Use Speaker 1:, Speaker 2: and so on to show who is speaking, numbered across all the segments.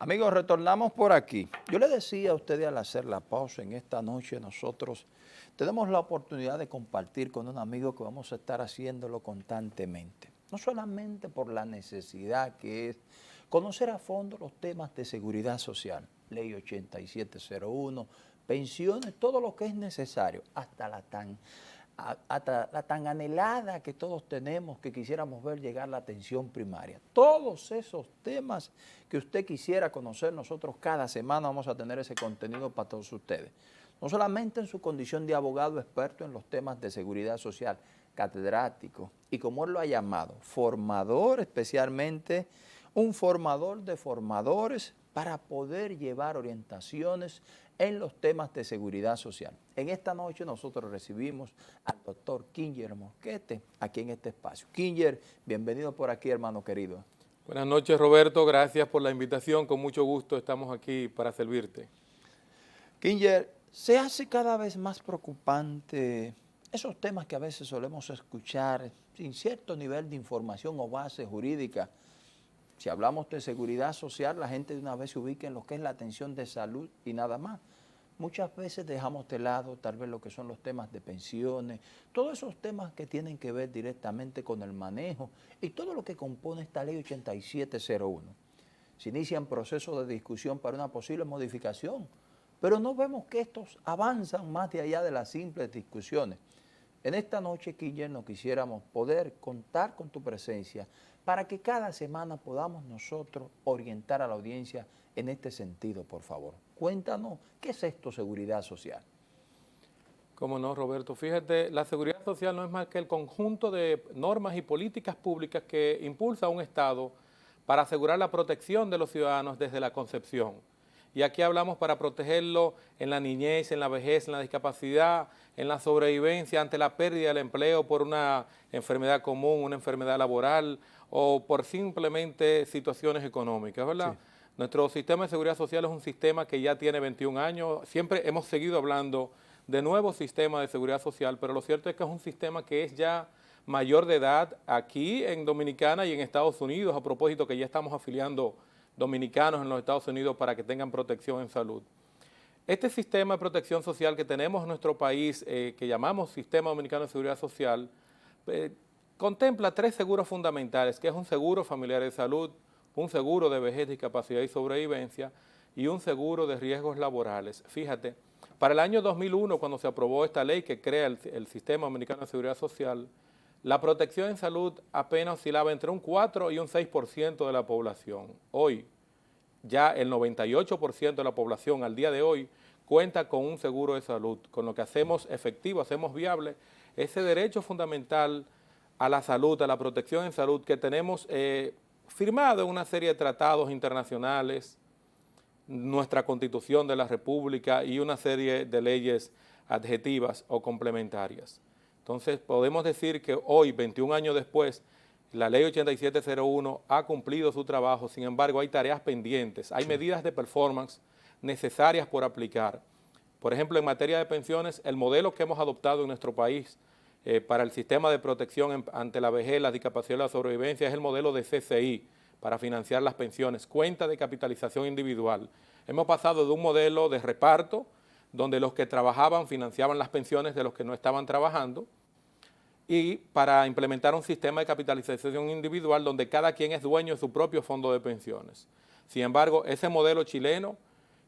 Speaker 1: Amigos, retornamos por aquí. Yo le decía a ustedes al hacer la pausa en esta noche, nosotros tenemos la oportunidad de compartir con un amigo que vamos a estar haciéndolo constantemente. No solamente por la necesidad que es conocer a fondo los temas de seguridad social, Ley 8701, pensiones, todo lo que es necesario, hasta la tan anhelada que todos tenemos, que quisiéramos ver llegar la atención primaria. Todos esos temas que usted quisiera conocer, nosotros cada semana vamos a tener ese contenido para todos ustedes. No solamente en su condición de abogado experto en los temas de seguridad social, catedrático, y como él lo ha llamado, formador especialmente, un formador de formadores para poder llevar orientaciones en los temas de seguridad social. En esta noche nosotros recibimos al doctor Kinger Mosquete aquí en este espacio. Kinger, bienvenido por aquí, hermano querido.
Speaker 2: Buenas noches, Roberto, gracias por la invitación, con mucho gusto estamos aquí para servirte.
Speaker 1: Kinger, se hace cada vez más preocupante esos temas que a veces solemos escuchar sin cierto nivel de información o base jurídica. Si hablamos de seguridad social, la gente de una vez se ubica en lo que es la atención de salud y nada más. Muchas veces dejamos de lado tal vez lo que son los temas de pensiones, todos esos temas que tienen que ver directamente con el manejo y todo lo que compone esta ley 8701. Se inician procesos de discusión para una posible modificación, pero no vemos que estos avanzan más de allá de las simples discusiones. En esta noche, Kinger, nos quisiéramos poder contar con tu presencia para que cada semana podamos nosotros orientar a la audiencia en este sentido, por favor. Cuéntanos, ¿qué es esto, seguridad social?
Speaker 2: Cómo no, Roberto. Fíjate, la seguridad social no es más que el conjunto de normas y políticas públicas que impulsa un Estado para asegurar la protección de los ciudadanos desde la concepción. Y aquí hablamos para protegerlo en la niñez, en la vejez, en la discapacidad, en la sobrevivencia ante la pérdida del empleo por una enfermedad común, una enfermedad laboral o por simplemente situaciones económicas, ¿verdad? Sí. Nuestro sistema de seguridad social es un sistema que ya tiene 21 años. Siempre hemos seguido hablando de nuevos sistemas de seguridad social, pero lo cierto es que es un sistema que es ya mayor de edad aquí en Dominicana y en Estados Unidos, a propósito que ya estamos afiliando dominicanos en los Estados Unidos para que tengan protección en salud. Este sistema de protección social que tenemos en nuestro país, que llamamos Sistema Dominicano de Seguridad Social, contempla tres seguros fundamentales, que es un seguro familiar de salud, un seguro de vejez, discapacidad y sobrevivencia y un seguro de riesgos laborales. Fíjate, para el año 2001, cuando se aprobó esta ley que crea el Sistema Dominicano de Seguridad Social, la protección en salud apenas oscilaba entre un 4 y un 6% de la población. Hoy, ya el 98% de la población al día de hoy cuenta con un seguro de salud, con lo que hacemos efectivo, hacemos viable ese derecho fundamental a la salud, a la protección en salud que tenemos firmado en una serie de tratados internacionales, nuestra Constitución de la República y una serie de leyes adjetivas o complementarias. Entonces, podemos decir que hoy, 21 años después, la Ley 8701 ha cumplido su trabajo, sin embargo, hay tareas pendientes, hay medidas de performance necesarias por aplicar. Por ejemplo, en materia de pensiones, el modelo que hemos adoptado en nuestro país para el sistema de protección ante la vejez, la discapacidad y la sobrevivencia es el modelo de CCI para financiar las pensiones, cuenta de capitalización individual. Hemos pasado de un modelo de reparto, donde los que trabajaban financiaban las pensiones de los que no estaban trabajando, y para implementar un sistema de capitalización individual donde cada quien es dueño de su propio fondo de pensiones. Sin embargo, ese modelo chileno,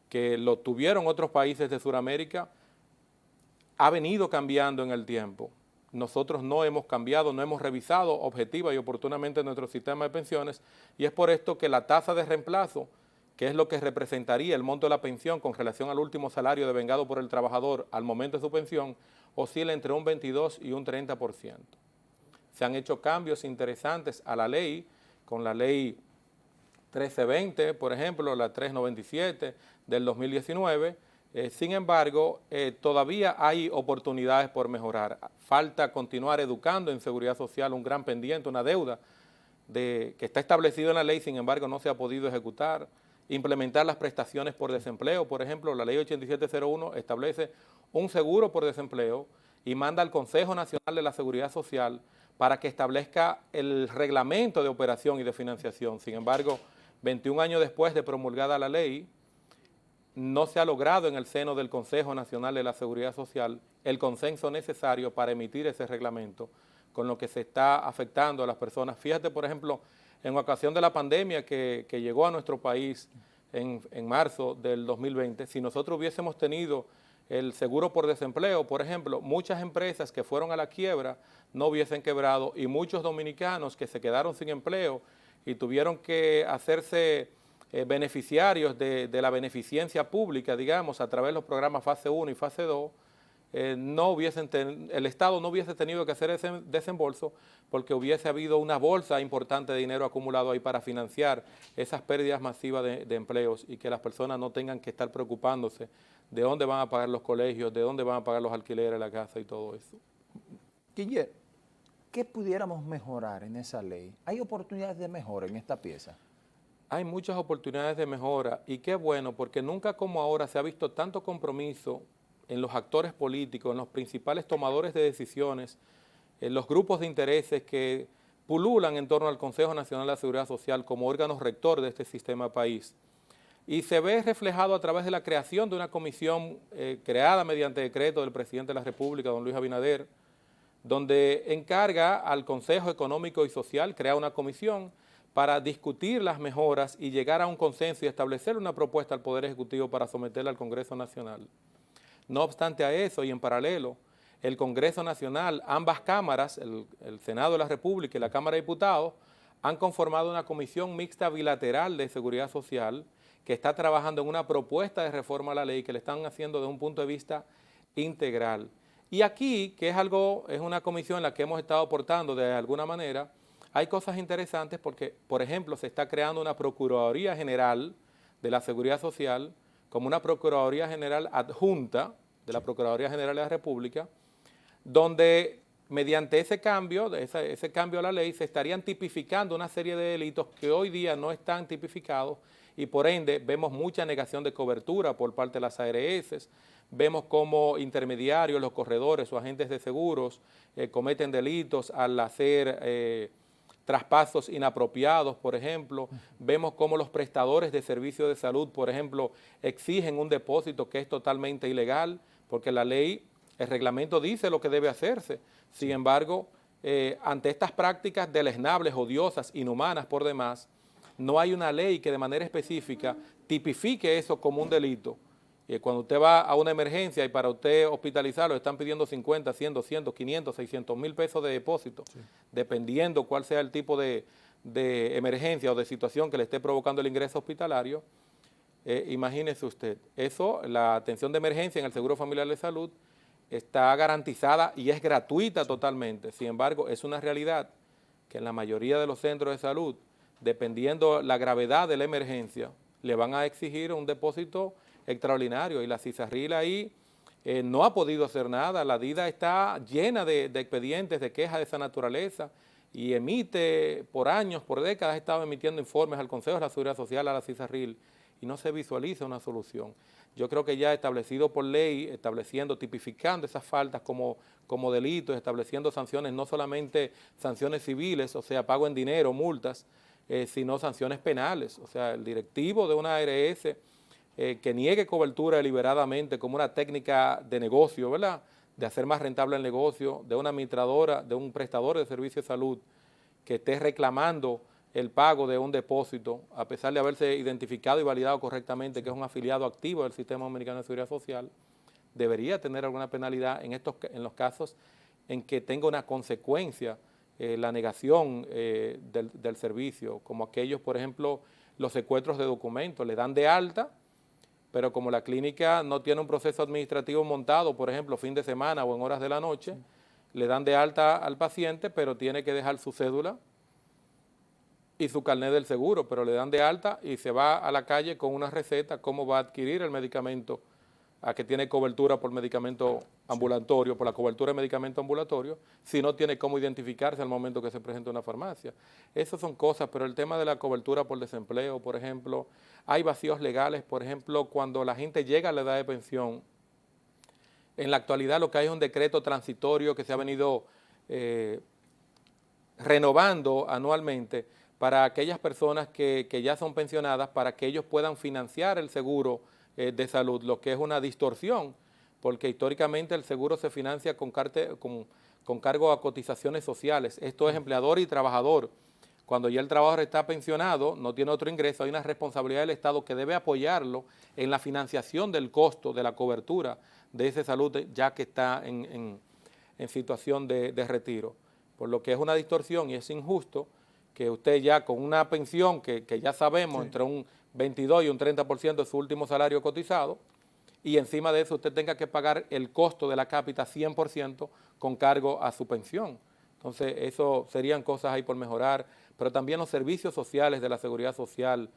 Speaker 2: que lo tuvieron otros países de Sudamérica, ha venido cambiando en el tiempo. Nosotros no hemos cambiado, no hemos revisado objetiva y oportunamente nuestro sistema de pensiones, y es por esto que la tasa de reemplazo, que es lo que representaría el monto de la pensión con relación al último salario devengado por el trabajador al momento de su pensión, oscila entre un 22 y un 30%. Se han hecho cambios interesantes a la ley, con la ley 1320, por ejemplo, la 397 del 2019, sin embargo, todavía hay oportunidades por mejorar. Falta continuar educando en seguridad social, un gran pendiente, una deuda que está establecido en la ley, sin embargo, no se ha podido ejecutar. Implementar las prestaciones por desempleo, por ejemplo, la ley 8701 establece un seguro por desempleo y manda al Consejo Nacional de la Seguridad Social para que establezca el reglamento de operación y de financiación. Sin embargo, 21 años después de promulgada la ley, no se ha logrado en el seno del Consejo Nacional de la Seguridad Social el consenso necesario para emitir ese reglamento, con lo que se está afectando a las personas. Fíjate, por ejemplo, en ocasión de la pandemia que llegó a nuestro país en marzo del 2020, si nosotros hubiésemos tenido el seguro por desempleo, por ejemplo, muchas empresas que fueron a la quiebra no hubiesen quebrado y muchos dominicanos que se quedaron sin empleo y tuvieron que hacerse beneficiarios de la beneficencia pública, digamos, a través de los programas fase 1 y fase 2, el Estado no hubiese tenido que hacer ese desembolso porque hubiese habido una bolsa importante de dinero acumulado ahí para financiar esas pérdidas masivas de empleos y que las personas no tengan que estar preocupándose de dónde van a pagar los colegios, de dónde van a pagar los alquileres de la casa y todo eso.
Speaker 1: Guillermo, ¿qué pudiéramos mejorar en esa ley? ¿Hay oportunidades de mejora en esta pieza?
Speaker 2: Hay muchas oportunidades de mejora y qué bueno, porque nunca como ahora se ha visto tanto compromiso en los actores políticos, en los principales tomadores de decisiones, en los grupos de intereses que pululan en torno al Consejo Nacional de la Seguridad Social como órgano rector de este sistema país. Y se ve reflejado a través de la creación de una comisión creada mediante decreto del presidente de la República, don Luis Abinader, donde encarga al Consejo Económico y Social crear una comisión para discutir las mejoras y llegar a un consenso y establecer una propuesta al Poder Ejecutivo para someterla al Congreso Nacional. No obstante a eso y en paralelo, el Congreso Nacional, ambas cámaras, el Senado de la República y la Cámara de Diputados, han conformado una comisión mixta bilateral de seguridad social que está trabajando en una propuesta de reforma a la ley que le están haciendo desde un punto de vista integral. Y aquí, que es una comisión en la que hemos estado aportando de alguna manera, hay cosas interesantes porque, por ejemplo, se está creando una Procuraduría General de la Seguridad Social como una Procuraduría General adjunta de la Procuraduría General de la República, donde mediante ese cambio a la ley se estarían tipificando una serie de delitos que hoy día no están tipificados y por ende vemos mucha negación de cobertura por parte de las ARS, vemos cómo intermediarios, los corredores o agentes de seguros cometen delitos al hacer traspasos inapropiados, por ejemplo, vemos cómo los prestadores de servicios de salud, por ejemplo, exigen un depósito que es totalmente ilegal, porque la ley, el reglamento dice lo que debe hacerse. Sin embargo, ante estas prácticas deleznables, odiosas, inhumanas por demás, no hay una ley que de manera específica tipifique eso como un delito. Cuando usted va a una emergencia y para usted hospitalizarlo están pidiendo 50, 100, 200, 500, 600 mil pesos de depósito, dependiendo cuál sea el tipo de emergencia o de situación que le esté provocando el ingreso hospitalario. Imagínese usted, eso, la atención de emergencia en el Seguro Familiar de Salud está garantizada y es gratuita totalmente. Sin embargo, es una realidad que en la mayoría de los centros de salud, dependiendo la gravedad de la emergencia, le van a exigir un depósito extraordinario y la CISARRIL ahí no ha podido hacer nada. La DIDA está llena de expedientes, de quejas de esa naturaleza y emite por años, por décadas, ha estado emitiendo informes al Consejo de la Seguridad Social, a la CISARRIL y no se visualiza una solución. Yo creo que ya establecido por ley, tipificando esas faltas como delitos, estableciendo sanciones, no solamente sanciones civiles, o sea, pago en dinero, multas, sino sanciones penales. O sea, el directivo de una ARS que niegue cobertura deliberadamente como una técnica de negocio, ¿verdad?, de hacer más rentable el negocio, de una administradora, de un prestador de servicios de salud que esté reclamando el pago de un depósito, a pesar de haberse identificado y validado correctamente que es un afiliado activo del Sistema Dominicano de Seguridad Social, debería tener alguna penalidad en los casos en que tenga una consecuencia la negación del servicio, como aquellos, por ejemplo, los secuestros de documentos, le dan de alta, pero como la clínica no tiene un proceso administrativo montado, por ejemplo, fin de semana o en horas de la noche, le dan de alta al paciente, pero tiene que dejar su cédula y su carnet del seguro, pero le dan de alta y se va a la calle con una receta, cómo va a adquirir el medicamento, a que tiene cobertura por medicamento ambulatorio, por la cobertura de medicamento ambulatorio, si no tiene cómo identificarse al momento que se presenta en una farmacia. Esas son cosas, pero el tema de la cobertura por desempleo, por ejemplo, hay vacíos legales, por ejemplo, cuando la gente llega a la edad de pensión, en la actualidad lo que hay es un decreto transitorio que se ha venido renovando anualmente para aquellas personas que ya son pensionadas, para que ellos puedan financiar el seguro de salud, lo que es una distorsión, porque históricamente el seguro se financia con cargo a cotizaciones sociales. Esto es empleador y trabajador. Cuando ya el trabajador está pensionado, no tiene otro ingreso, hay una responsabilidad del Estado que debe apoyarlo en la financiación del costo de la cobertura de esa salud ya que está en situación de retiro. Por lo que es una distorsión y es injusto que usted ya con una pensión que ya sabemos
Speaker 1: Sí.
Speaker 2: entre un 22 y un 30% de su último salario cotizado, y encima de eso usted tenga que pagar el costo de la cápita 100% con cargo a su pensión. Entonces, eso serían cosas ahí por mejorar, pero también los servicios sociales de la seguridad social.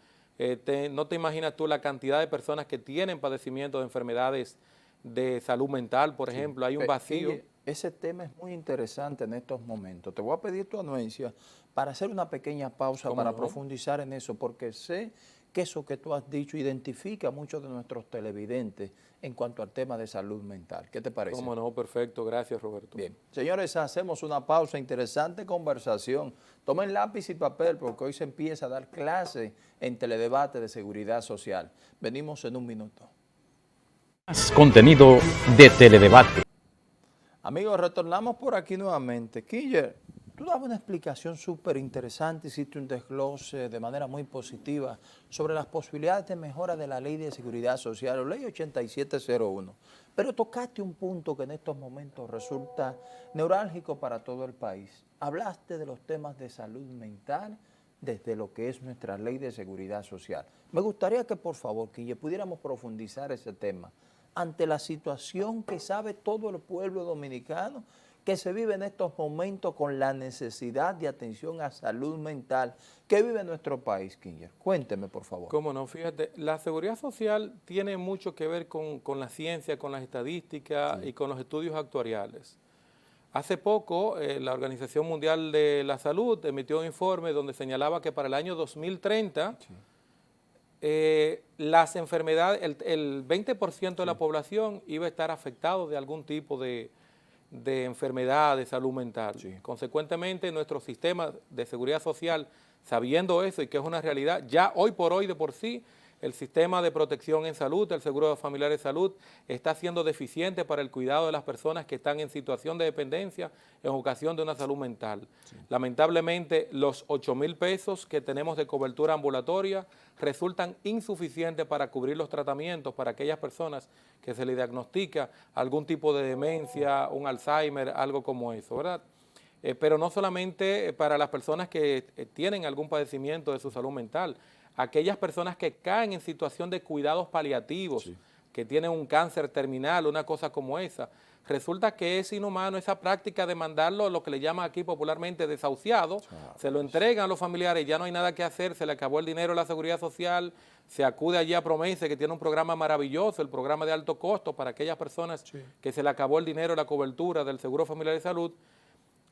Speaker 2: No te imaginas tú la cantidad de personas que tienen padecimiento de enfermedades de salud mental, por ejemplo, hay un vacío.
Speaker 1: Guille, ese tema es muy interesante en estos momentos. Te voy a pedir tu anuencia para hacer una pequeña pausa
Speaker 2: ¿Cómo
Speaker 1: para
Speaker 2: no?
Speaker 1: profundizar en eso, porque sé que eso que tú has dicho identifica a muchos de nuestros televidentes en cuanto al tema de salud mental. ¿Qué te parece?
Speaker 2: ¿Cómo no? Perfecto, gracias Roberto.
Speaker 1: Bien, señores, hacemos una pausa, interesante conversación. Tomen lápiz y papel porque hoy se empieza a dar clase en Teledebate de Seguridad Social. Venimos en un minuto.
Speaker 3: Más contenido de Teledebate.
Speaker 1: Amigos, retornamos por aquí nuevamente. Quiller, tú dabas una explicación súper interesante, hiciste un desglose de manera muy positiva sobre las posibilidades de mejora de la Ley de Seguridad Social, o Ley 8701. Pero tocaste un punto que en estos momentos resulta neurálgico para todo el país. Hablaste de los temas de salud mental desde lo que es nuestra Ley de Seguridad Social. Me gustaría que, por favor, Quiller, pudiéramos profundizar ese tema ante la situación que sabe todo el pueblo dominicano que se vive en estos momentos con la necesidad de atención a salud mental que vive nuestro país, Quiller. Cuénteme, por favor.
Speaker 2: Cómo no, fíjate, la seguridad social tiene mucho que ver con la ciencia, con las estadísticas y con los estudios actuariales. Hace poco, la Organización Mundial de la Salud emitió un informe donde señalaba que para el año 2030 las enfermedades, el 20% de la población iba a estar afectado de algún tipo de enfermedad de salud mental. Consecuentemente, nuestro sistema de seguridad social, sabiendo eso y que es una realidad, ya hoy por hoy de por sí, el sistema de protección en salud, el seguro familiar de salud, está siendo deficiente para el cuidado de las personas que están en situación de dependencia en ocasión de una salud mental. Lamentablemente, los 8,000 pesos que tenemos de cobertura ambulatoria resultan insuficientes para cubrir los tratamientos para aquellas personas que se les diagnostica algún tipo de demencia, un Alzheimer, algo como eso, ¿verdad? Pero no solamente para las personas que tienen algún padecimiento de su salud mental, aquellas personas que caen en situación de cuidados paliativos, que tienen un cáncer terminal, una cosa como esa, resulta que es inhumano esa práctica de mandarlo, lo que le llaman aquí popularmente desahuciado, se lo entregan a los familiares, ya no hay nada que hacer, se le acabó el dinero a la seguridad social, se acude allí a Promese, que tiene un programa maravilloso, el programa de alto costo para aquellas personas que se le acabó el dinero, la cobertura del seguro familiar de salud,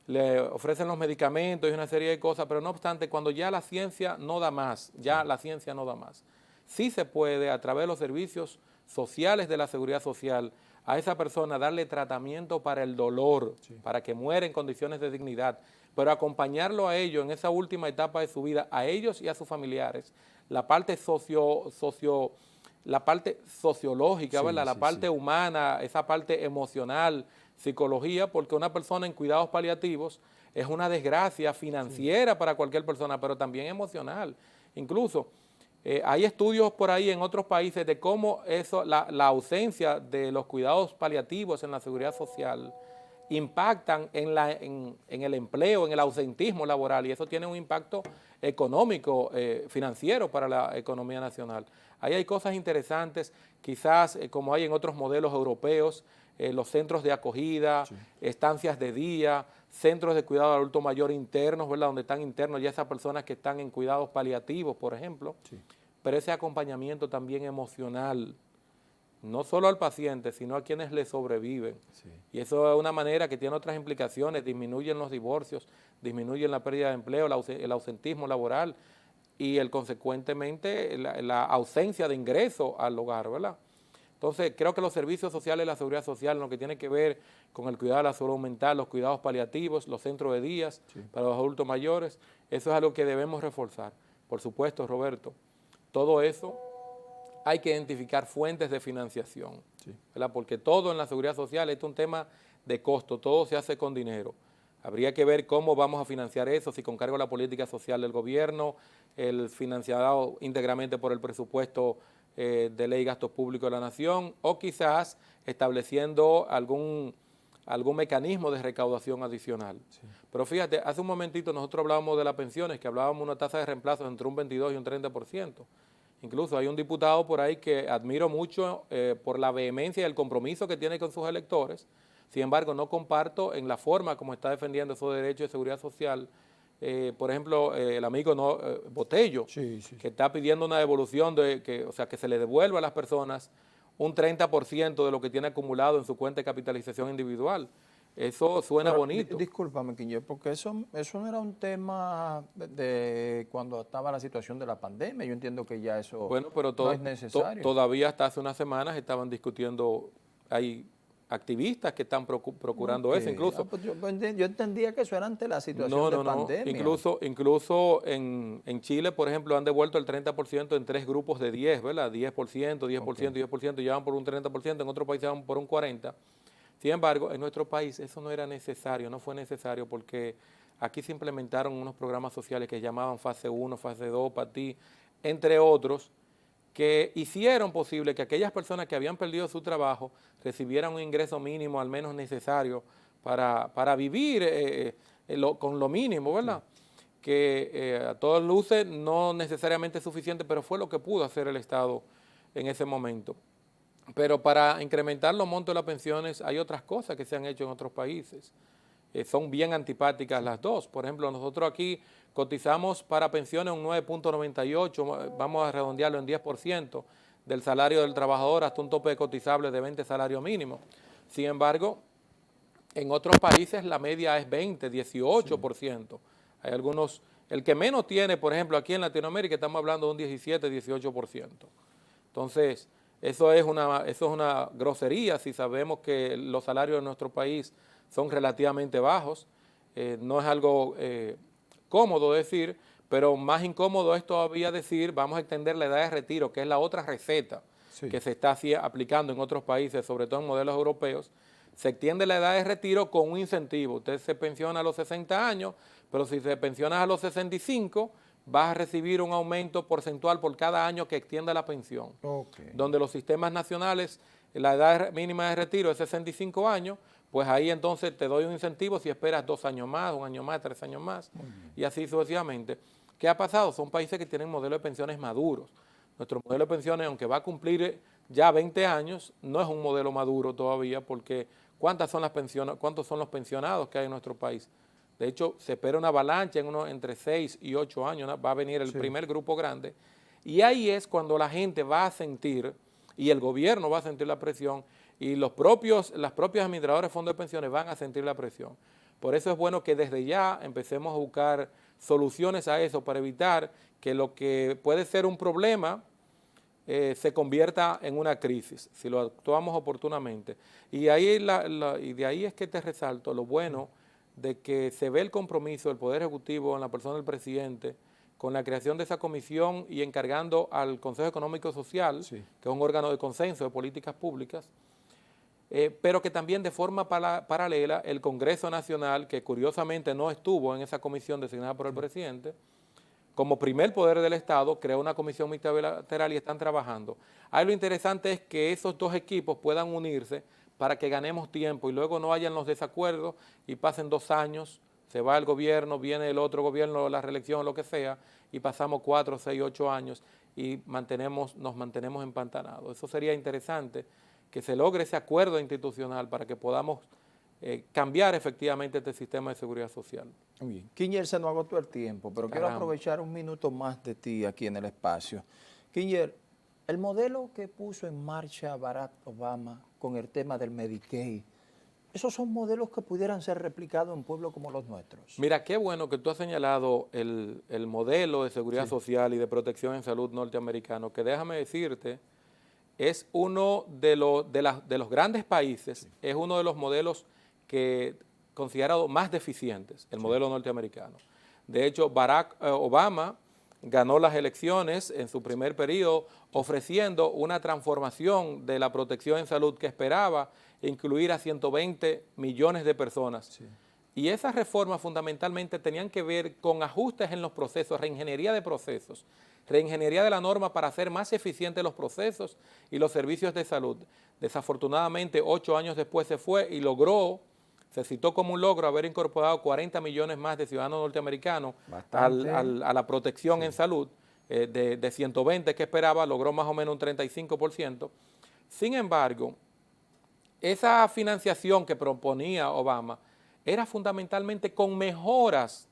Speaker 2: le ofrecen los medicamentos y una serie de cosas, pero no obstante, cuando ya la ciencia no da más, sí se puede a través de los servicios sociales de la seguridad social a esa persona darle tratamiento para el dolor, para que muera en condiciones de dignidad, pero acompañarlo a ellos en esa última etapa de su vida, a ellos y a sus familiares, la parte sociológica, ¿verdad? La parte humana, esa parte emocional, psicología, porque una persona en cuidados paliativos es una desgracia financiera para cualquier persona, pero también emocional. Incluso hay estudios por ahí en otros países de cómo la ausencia de los cuidados paliativos en la seguridad social impactan en el empleo, en el ausentismo laboral, y eso tiene un impacto económico, financiero para la economía nacional. Ahí hay cosas interesantes, quizás como hay en otros modelos europeos, los centros de acogida, estancias de día, centros de cuidado del adulto mayor internos, ¿verdad? Donde están internos ya esas personas que están en cuidados paliativos, por ejemplo, pero ese acompañamiento también emocional, no solo al paciente, sino a quienes le sobreviven. Y eso es una manera que tiene otras implicaciones, disminuyen los divorcios, disminuyen la pérdida de empleo, el ausentismo laboral y consecuentemente la ausencia de ingreso al hogar, ¿verdad? Entonces, creo que los servicios sociales de la seguridad social, en lo que tiene que ver con el cuidado de la salud mental, los cuidados paliativos, los centros de días para los adultos mayores, Eso es algo que debemos reforzar. Por supuesto, Roberto, todo eso hay que identificar fuentes de financiación, ¿verdad? Porque todo en la seguridad social es un tema de costo, todo se hace con dinero. Habría que ver cómo vamos a financiar eso, si con cargo a la política social del gobierno, el financiado íntegramente por el presupuesto de ley y gastos públicos de la nación, o quizás estableciendo algún mecanismo de recaudación adicional. Sí. Pero fíjate, hace un momentito nosotros hablábamos de las pensiones, que hablábamos de una tasa de reemplazo entre un 22 y un 30%. Incluso hay un diputado por ahí que admiro mucho por la vehemencia y el compromiso que tiene con sus electores. Sin embargo, no comparto en la forma como está defendiendo esos derechos de seguridad social. Por ejemplo, el amigo Botello, que está pidiendo una devolución, o sea, que se le devuelva a las personas un 30% de lo que tiene acumulado en su cuenta de capitalización individual. Eso suena bonito.
Speaker 1: Discúlpame, Quiñer, porque eso no era un tema de cuando estaba la situación de la pandemia. Yo entiendo que ya eso no es necesario.
Speaker 2: Todavía hasta hace unas semanas estaban discutiendo, hay activistas que están procurando eso, incluso.
Speaker 1: Pues yo entendía que eso era ante la situación de pandemia.
Speaker 2: Incluso en Chile, por ejemplo, han devuelto el 30% en 3 grupos de 10, ¿verdad? 10%, 10%, ya van por un 30%, en otros países van por un 40%. Sin embargo, en nuestro país eso no era necesario, no fue necesario, porque aquí se implementaron unos programas sociales que llamaban fase 1, fase 2, para ti, entre otros, que hicieron posible que aquellas personas que habían perdido su trabajo recibieran un ingreso mínimo al menos necesario para vivir con lo mínimo, ¿verdad? Sí. Que a todas luces no necesariamente es suficiente, pero fue lo que pudo hacer el Estado en ese momento. Pero para incrementar los montos de las pensiones hay otras cosas que se han hecho en otros países. Son bien antipáticas las dos. Por ejemplo, nosotros aquí cotizamos para pensiones un 9.98, vamos a redondearlo en 10% del salario del trabajador hasta un tope cotizable de 20 salarios mínimos. Sin embargo, en otros países la media es 20, 18%. Sí. Hay algunos, el que menos tiene, por ejemplo, aquí en Latinoamérica estamos hablando de un 17, 18%. Entonces, eso es una grosería si sabemos que los salarios de nuestro país son relativamente bajos. No es algo cómodo decir, pero más incómodo es todavía decir vamos a extender la edad de retiro, que es la otra receta que se está aplicando en otros países, sobre todo en modelos europeos. Se extiende la edad de retiro con un incentivo. Usted se pensiona a los 60 años, pero si se pensiona a los 65, vas a recibir un aumento porcentual por cada año que extienda la pensión. Donde los sistemas nacionales, la edad mínima de retiro es 65 años, pues ahí entonces te doy un incentivo si esperas 2 años más, 1 año más, 3 años más, y así sucesivamente. ¿Qué ha pasado? Son países que tienen modelos de pensiones maduros. Nuestro modelo de pensiones, aunque va a cumplir ya 20 años, no es un modelo maduro todavía, porque ¿cuántos son los pensionados que hay en nuestro país? De hecho, se espera una avalancha entre 6 y 8 años, ¿no? Va a venir el primer grupo grande. Y ahí es cuando la gente va a sentir, y el gobierno va a sentir la presión, y las propias administradoras de fondos de pensiones van a sentir la presión. Por eso es bueno que desde ya empecemos a buscar soluciones a eso para evitar que lo que puede ser un problema se convierta en una crisis, si lo actuamos oportunamente. Y de ahí es que te resalto lo bueno de que se ve el compromiso del Poder Ejecutivo en la persona del presidente con la creación de esa comisión y encargando al Consejo Económico y Social, que es un órgano de consenso de políticas públicas, pero que también de forma paralela el Congreso Nacional, que curiosamente no estuvo en esa comisión designada por el presidente, como primer poder del Estado, creó una comisión multilateral y están trabajando. Ahí lo interesante es que esos dos equipos puedan unirse para que ganemos tiempo y luego no hayan los desacuerdos y pasen 2 años, se va el gobierno, viene el otro gobierno, la reelección, lo que sea, y pasamos 4, 6, 8 años y nos mantenemos empantanados. Eso sería interesante, que se logre ese acuerdo institucional para que podamos cambiar efectivamente este sistema de seguridad social.
Speaker 1: Muy bien. Quiñer, se nos agotó el tiempo, pero quiero aprovechar un minuto más de ti aquí en el espacio. Quiñer, el modelo que puso en marcha Barack Obama con el tema del Medicaid, ¿esos son modelos que pudieran ser replicados en pueblos como los nuestros?
Speaker 2: Mira, qué bueno que tú has señalado el modelo de seguridad social y de protección en salud norteamericano, que déjame decirte, es uno de los grandes países, es uno de los modelos que considerado más deficientes, el modelo norteamericano. De hecho, Barack Obama ganó las elecciones en su primer periodo ofreciendo una transformación de la protección en salud que esperaba incluir a 120 millones de personas. Sí. Y esas reformas fundamentalmente tenían que ver con ajustes en los procesos, reingeniería de procesos, reingeniería de la norma para hacer más eficientes los procesos y los servicios de salud. Desafortunadamente, 8 años después se fue y se citó como un logro haber incorporado 40 millones más de ciudadanos norteamericanos a la protección en salud, de 120 que esperaba, logró más o menos un 35%. Sin embargo, esa financiación que proponía Obama era fundamentalmente con mejoras,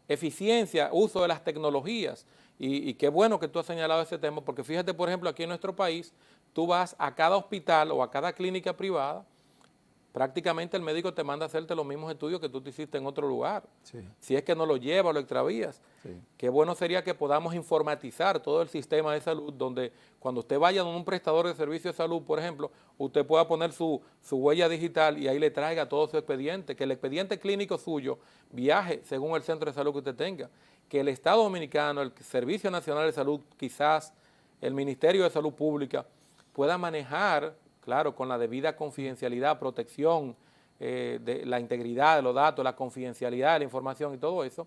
Speaker 2: eficiencia, uso de las tecnologías. Y qué bueno que tú has señalado ese tema, porque fíjate, por ejemplo, aquí en nuestro país, tú vas a cada hospital o a cada clínica privada, prácticamente el médico te manda a hacerte los mismos estudios que tú te hiciste en otro lugar. Sí. Si es que no lo lleva o lo extravías. Sí. Qué bueno sería que podamos informatizar todo el sistema de salud, donde cuando usted vaya a un prestador de servicios de salud, por ejemplo, usted pueda poner su huella digital y ahí le traiga todo su expediente, que el expediente clínico suyo viaje según el centro de salud que usted tenga, que el Estado Dominicano, el Servicio Nacional de Salud, quizás el Ministerio de Salud Pública, pueda manejar, claro, con la debida confidencialidad, protección de la integridad de los datos, la confidencialidad de la información y todo eso,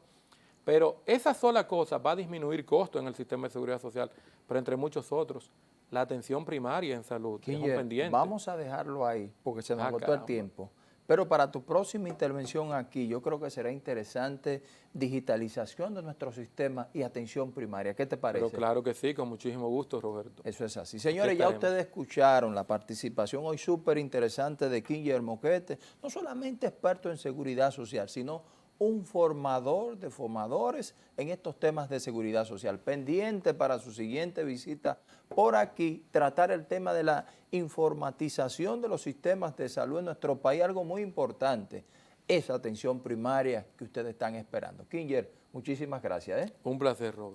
Speaker 2: pero esa sola cosa va a disminuir costos en el sistema de seguridad social, pero entre muchos otros, la atención primaria en salud, que es un pendiente.
Speaker 1: Vamos a dejarlo ahí, porque se nos agotó el tiempo. Pero para tu próxima intervención aquí, yo creo que será interesante digitalización de nuestro sistema y atención primaria. ¿Qué te parece?
Speaker 2: Pero claro que sí, con muchísimo gusto, Roberto.
Speaker 1: Eso es así. Señores, ya ustedes escucharon la participación hoy súper interesante de Kinger Moquete, no solamente experto en seguridad social, sino un formador de formadores en estos temas de seguridad social. Pendiente para su siguiente visita por aquí, tratar el tema de la informatización de los sistemas de salud en nuestro país, algo muy importante, esa atención primaria que ustedes están esperando. Kinger, muchísimas gracias.
Speaker 2: Un placer, Robert.